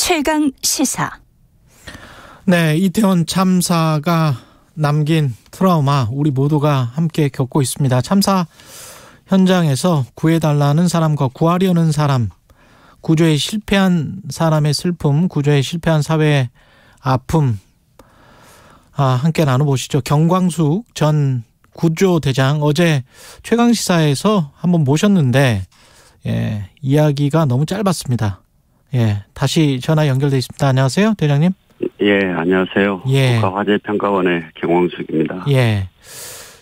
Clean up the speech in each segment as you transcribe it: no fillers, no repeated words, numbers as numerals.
최강 시사. 네, 이태원 참사가 남긴 트라우마 우리 모두가 함께 겪고 있습니다. 참사 현장에서 구해달라는 사람과 구하려는 사람, 구조에 실패한 사람의 슬픔, 구조에 실패한 사회의 아픔, 함께 나눠보시죠. 경광숙 전 구조대장 어제 최강시사에서 한번 모셨는데 이야기가 너무 짧았습니다. 다시 전화 연결돼 있습니다. 안녕하세요, 대장님. 안녕하세요. 국가화재평가원의 경광숙입니다.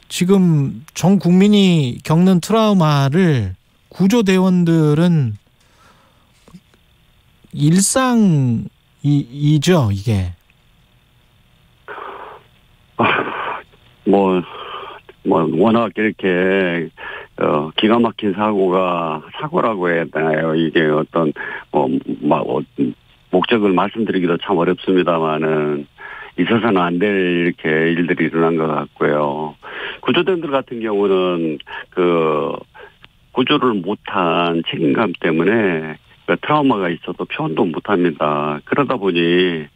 지금 전 국민이 겪는 트라우마를 구조대원들은 일상이죠, 이게. 워낙 이렇게 기가 막힌 사고라고 해야 되나요? 이게 어떤 목적을 말씀드리기도 참 어렵습니다만은 있어서는 안 될 이렇게 일들이 일어난 것 같고요. 구조대원들 같은 경우는 구조를 못한 책임감 때문에 트라우마가 있어도 표현도 못합니다. 그러다 보니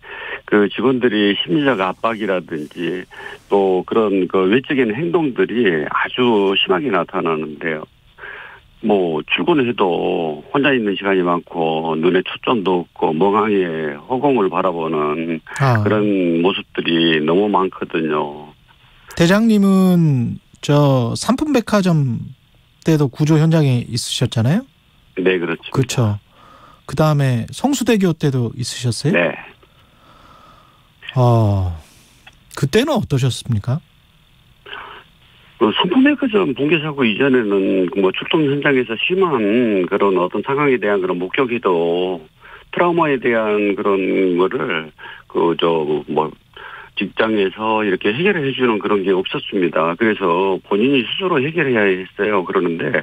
직원들이 심리적 압박이라든지 또 그런 외적인 행동들이 아주 심하게 나타나는데요. 출근해도 혼자 있는 시간이 많고 눈에 초점도 없고 멍하게 허공을 바라보는 그런 모습들이 너무 많거든요. 대장님은 삼풍백화점 때도 구조 현장에 있으셨잖아요? 네, 그렇죠. 그렇죠. 그다음에 성수대교 때도 있으셨어요? 네. 그때는 어떠셨습니까? 삼풍백화점 붕괴 사고 이전에는 출동 현장에서 심한 그런 어떤 상황에 대한 그런 목격에도 트라우마에 대한 그런 거를 직장에서 이렇게 해결해 주는 그런 게 없었습니다. 그래서 본인이 스스로 해결해야 했어요. 그러는데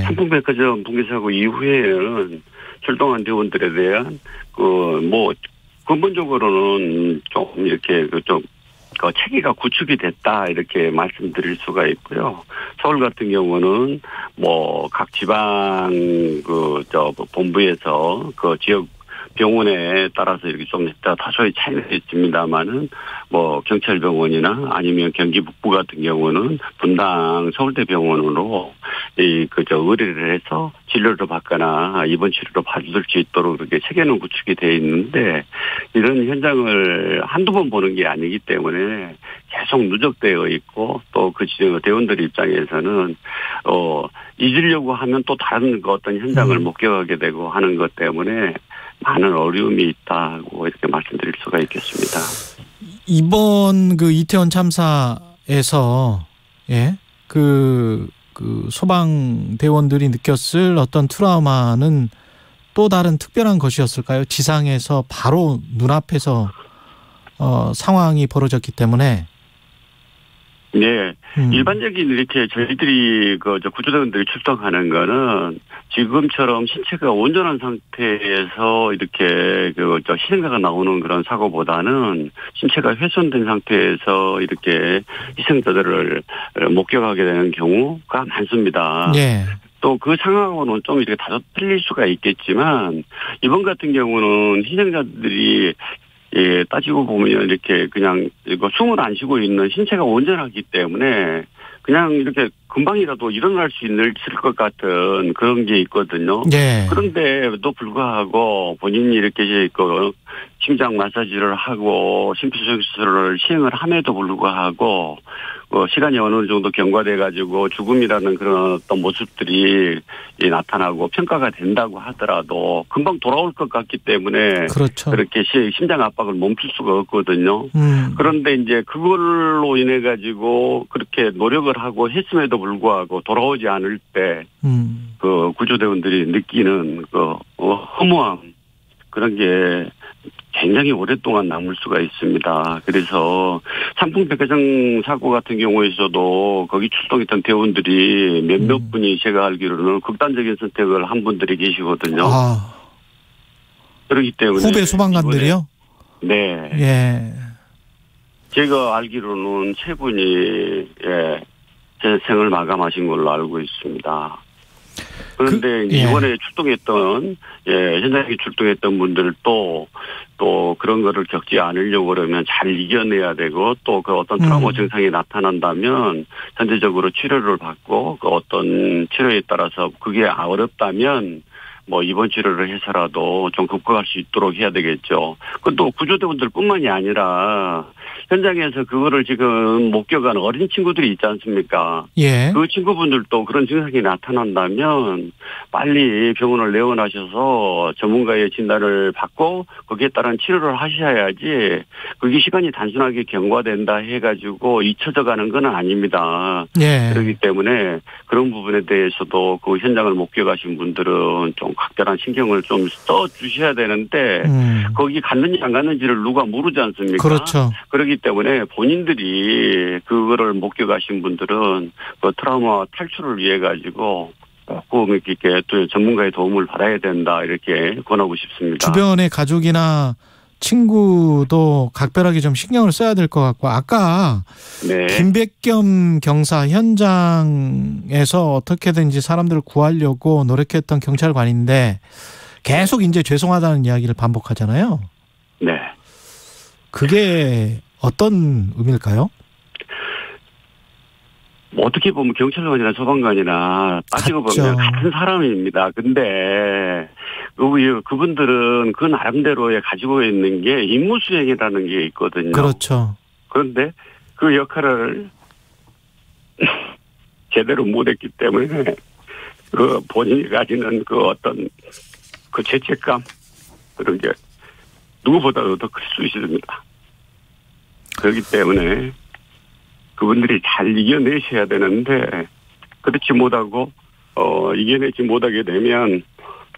삼풍백화점 붕괴 사고 이후에는 출동한 대원들에 대한 근본적으로는 좀 이렇게 체계가 구축이 됐다 이렇게 말씀드릴 수가 있고요. 서울 같은 경우는 각 지방 본부에서 지역 병원에 따라서 이렇게 좀 다소의 차이는 있습니다만은 경찰병원이나 아니면 경기 북부 같은 경우는 분당 서울대병원으로 의뢰를 해서 진료를 받거나 입원 치료를 받을 수 있도록 그렇게 체계는 구축이 되어 있는데 이런 현장을 한두 번 보는 게 아니기 때문에 계속 누적되어 있고 또 대원들 입장에서는 잊으려고 하면 또 다른 어떤 현장을 목격하게 되고 하는 것 때문에 많은 어려움이 있다고 이렇게 말씀드릴 수가 있겠습니다. 이번 이태원 참사에서 소방대원들이 느꼈을 어떤 트라우마는 또 다른 특별한 것이었을까요? 지상에서 바로 눈앞에서 상황이 벌어졌기 때문에. 네. 일반적인 이렇게 저희들이 구조대원들이 출동하는 거는 지금처럼 신체가 온전한 상태에서 이렇게 희생자가 나오는 그런 사고보다는 신체가 훼손된 상태에서 이렇게 희생자들을 목격하게 되는 경우가 많습니다. 또 그 상황으로는 좀 이렇게 다소 틀릴 수가 있겠지만 이번 같은 경우는 희생자들이 따지고 보면 이렇게 그냥 숨을 안 쉬고 있는 신체가 온전하기 때문에 그냥 이렇게 금방이라도 일어날 수 있을 것 같은 그런 게 있거든요. 그런데도 불구하고 본인이 이렇게 심장 마사지를 하고 심폐소생술을 시행을 함에도 불구하고 시간이 어느 정도 경과돼 가지고 죽음이라는 그런 어떤 모습들이 나타나고 평가가 된다고 하더라도 금방 돌아올 것 같기 때문에 그렇게 심장 압박을 멈출 수가 없거든요. 그런데 이제 그걸로 인해 가지고 그렇게 노력을 하고 했음에도 불구하고 돌아오지 않을 때 구조대원들이 느끼는 허무함 그런 게 굉장히 오랫동안 남을 수가 있습니다. 그래서 삼풍백화점 사고 같은 경우에서도 거기 출동했던 대원들이 몇몇 분이 제가 알기로는 극단적인 선택을 한 분들이 계시거든요. 그렇기 때문에 후배 소방관들이요? 네. 제가 알기로는 세 분이 제 생을 마감하신 걸로 알고 있습니다. 그런데 이번에 출동했던 현장에 출동했던 분들도 또 그런 거를 겪지 않으려고 그러면 잘 이겨내야 되고 또 그 어떤 트라우마 증상이 나타난다면 현재적으로 치료를 받고 그 어떤 치료에 따라서 그게 어렵다면 뭐 입원 치료를 해서라도 좀 극복할 수 있도록 해야 되겠죠. 또 구조대원들뿐만이 아니라 현장에서 그거를 지금 목격한 어린 친구들이 있지 않습니까? 예. 그 친구분들도 그런 증상이 나타난다면 빨리 병원을 내원하셔서 전문가의 진단을 받고 거기에 따른 치료를 하셔야지 그게 시간이 단순하게 경과된다 해가지고 잊혀져 가는 건 아닙니다. 예. 그렇기 때문에 그런 부분에 대해서도 그 현장을 목격하신 분들은 좀 각별한 신경을 좀 써주셔야 되는데 거기 갔는지 안 갔는지를 누가 모르지 않습니까? 그렇죠. 그렇기 때문에 본인들이 그거를 목격하신 분들은 그 트라우마 탈출을 위해 가지고 꼭 이렇게 또 전문가의 도움을 받아야 된다 이렇게 권하고 싶습니다. 주변의 가족이나 친구도 각별하게 좀 신경을 써야 될 것 같고 아까 네. 김백겸 경사 현장에서 어떻게든지 사람들을 구하려고 노력했던 경찰관인데 계속 이제 죄송하다는 이야기를 반복하잖아요. 네. 그게 어떤 의미일까요? 뭐 어떻게 보면 경찰관이나 소방관이나 따지고 보면 같은 사람입니다. 근데 그분들은 그 나름대로에 가지고 있는 게 임무수행이라는 게 있거든요. 그렇죠. 그런데 그 역할을 제대로 못했기 때문에 그 본인이 가지는 그 어떤 그 죄책감 그런 게 누구보다도 더 클 수 있습니다. 그렇기 때문에 그분들이 잘 이겨내셔야 되는데 그렇지 못하고 이겨내지 못하게 되면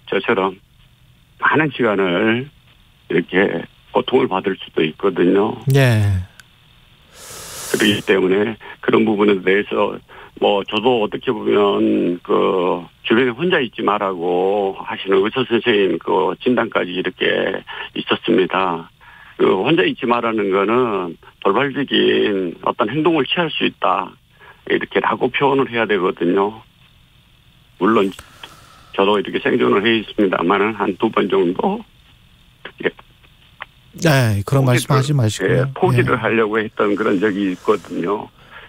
저처럼 많은 시간을 이렇게 고통을 받을 수도 있거든요. 네. 그렇기 때문에 그런 부분에 대해서 뭐 저도 어떻게 보면 그 주변에 혼자 있지 말라고 하시는 의사 선생님 그 진단까지 이렇게 있었습니다. 그 혼자 있지 말라는 거는 돌발적인 어떤 행동을 취할 수 있다 이렇게라고 표현을 해야 되거든요. 물론 저도 이렇게 생존을 해 있습니다만은 한 2번 정도 네, 그런 말씀하지 마시고요. 포기를 하려고 했던 그런 적이 있거든요.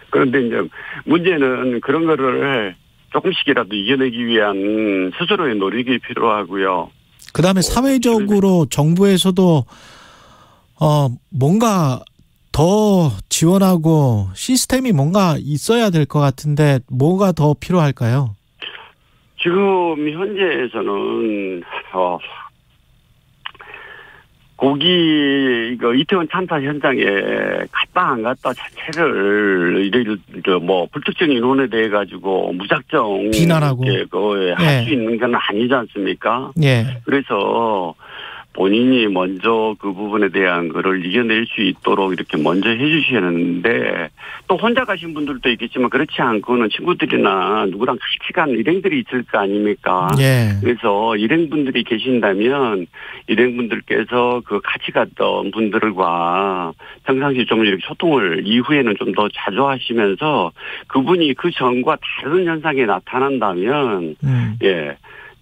그런데 이제 문제는 그런 거를 조금씩이라도 이겨내기 위한 스스로의 노력이 필요하고요. 그다음에 사회적으로 정부에서도 뭔가 더 지원하고 시스템이 뭔가 있어야 될 것 같은데 뭐가 더 필요할까요? 지금 현재에서는 이거 이태원 참사 현장에 갔다 안 갔다 자체를 뭐 불특정 인원에 대해 가지고 무작정 비난하고 할 수 있는 건 아니지 않습니까? 예. 그래서 본인이 먼저 그 부분에 대한 거를 이겨낼 수 있도록 이렇게 먼저 해주시는데 또 혼자 가신 분들도 있겠지만 그렇지 않고는 친구들이나 누구랑 같이 간 일행들이 있을 거 아닙니까? 예. 그래서 일행분들이 계신다면 일행분들께서 그 같이 갔던 분들과 평상시 좀 이렇게 소통을 이후에는 좀 더 자주 하시면서 그분이 그 전과 다른 현상이 나타난다면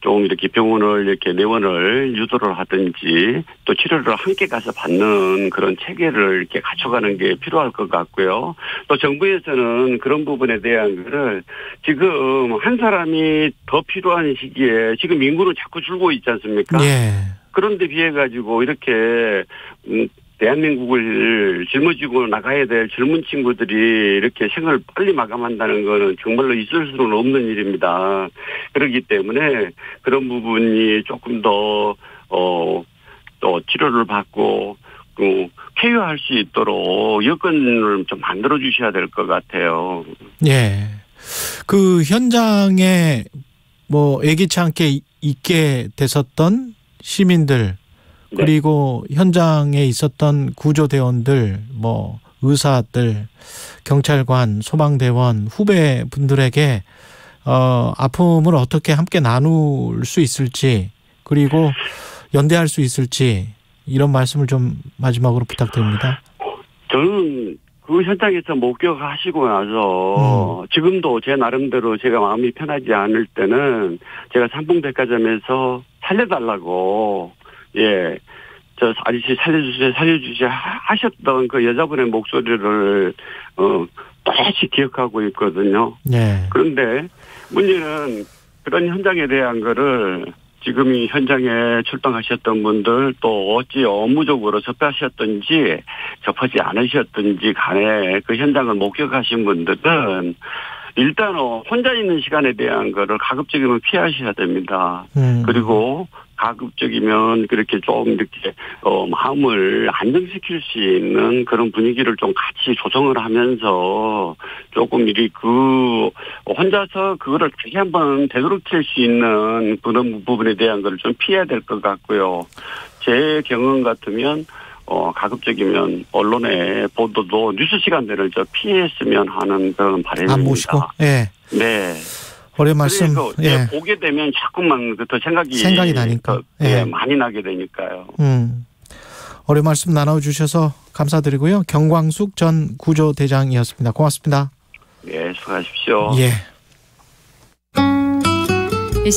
좀 이렇게 병원을 이렇게 내원을 유도를 하든지 또 치료를 함께 가서 받는 그런 체계를 이렇게 갖춰가는 게 필요할 것 같고요. 또 정부에서는 그런 부분에 대한 거를 지금 한 사람이 더 필요한 시기에 지금 인구는 자꾸 줄고 있지 않습니까? 예. 그런데 비해 가지고 이렇게 대한민국을 짊어지고 나가야 될 젊은 친구들이 이렇게 생을 빨리 마감한다는 거는 정말로 있을 수는 없는 일입니다. 그렇기 때문에 그런 부분이 조금 더, 또 치료를 받고, 쾌유할 수 있도록 여건을 좀 만들어 주셔야 될 것 같아요. 예. 그 현장에 뭐 예기치 않게 있게 됐었던 시민들, 그리고 현장에 있었던 구조대원들, 뭐 의사들, 경찰관, 소방대원, 후배분들에게 아픔을 어떻게 함께 나눌 수 있을지, 그리고 연대할 수 있을지 이런 말씀을 좀 마지막으로 부탁드립니다. 저는 그 현장에서 목격하시고 나서 지금도 제 나름대로 제가 마음이 편하지 않을 때는 제가 삼풍백화점에서 살려달라고 예. 저 아저씨 살려주세요 하셨던 그 여자분의 목소리를 또다시 기억하고 있거든요. 네. 그런데 문제는 그런 현장에 대한 거를 지금 이 현장에 출동하셨던 분들 또 어찌 업무적으로 접하셨든지 접하지 않으셨든지 간에 그 현장을 목격하신 분들은 일단은 혼자 있는 시간에 대한 거를 가급적이면 피하셔야 됩니다. 그리고 가급적이면 그렇게 좀 이렇게 마음을 안정시킬 수 있는 그런 분위기를 좀 같이 조성을 하면서 조금 이리 혼자서 그거를 다시 한번 되돌이킬 수 있는 그런 부분에 대한 걸 좀 피해야 될 것 같고요. 제 경험 같으면 가급적이면 언론의 보도도 뉴스 시간대를 피했으면 하는 그런 바람입니다. 안 모시고, 예. 네. 어려운 말씀. 예. 보게 되면 자꾸만 더 생각이 나니까. 예. 많이 나게 되니까요. 어려운 말씀 나눠주셔서 감사드리고요. 경광숙 전 구조대장이었습니다. 고맙습니다. 예, 수고하십시오. 예.